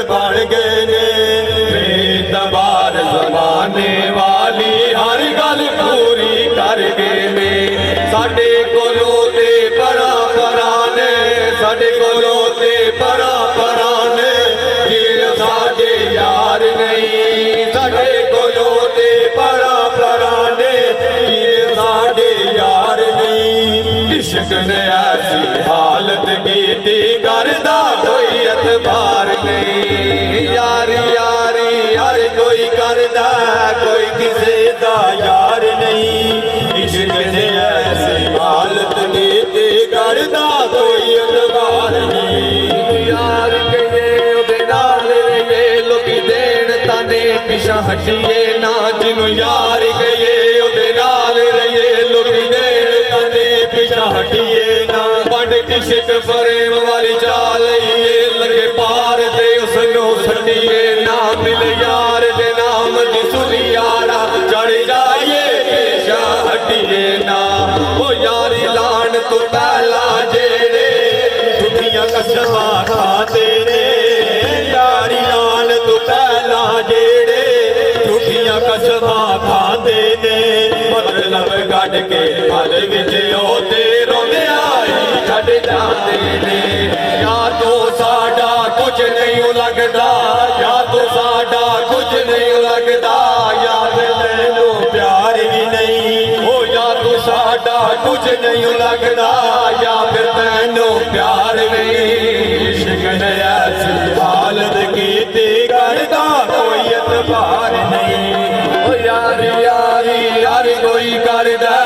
बन गए ने बेतबार जमाने वाली हर गल पूरी कर गए ने साडे कोलों ते परा परा ने साडे कोलों ते परा परा ने ये साडे यार नहीं साडे कोलों ते परा परा ने ये साडे यार नहीं इश्क ने ऐसी हालत की करदा कोई एतबार नहीं यार यारी यार कोई करदा कोई किसे दा यार नहीं इश्क ने ऐसी हालत की करदा कोई एतबार नहीं यार कहे ओदे नाल रहिए लोकी देन ताने पिछा हटिए ना जिन्नू यार कहे ओदे नाल रहिए लोकी देन ताने पिछा हटिए ना बंड किशक फरेम वाली चाल लगे पार दे उसनो सटिए ना मिल यार दे नाम दी सुनियारा चढ़ जाइए पेशा हटिए ना ओ यारी लान तो पहला जेड़े दुनिया कसमा खाते ने यारी लान तो पहला जेड़े दुनिया कसमा खाते ने मतलब गढ़ के फल विच ओते रोंदे आई छड़ जाते ने या तो साडा कुछ नहीं लगता या तो साडा कुछ नहीं लगता या फिर तैनू प्यार भी नहीं हो या तो साडा कुछ नहीं लगता या फिर तैनू प्यार नहीं इश्क ने ऐसी हालत कीती करदा कोई एतबार नहीं ओ यार यारी यार कोई करदा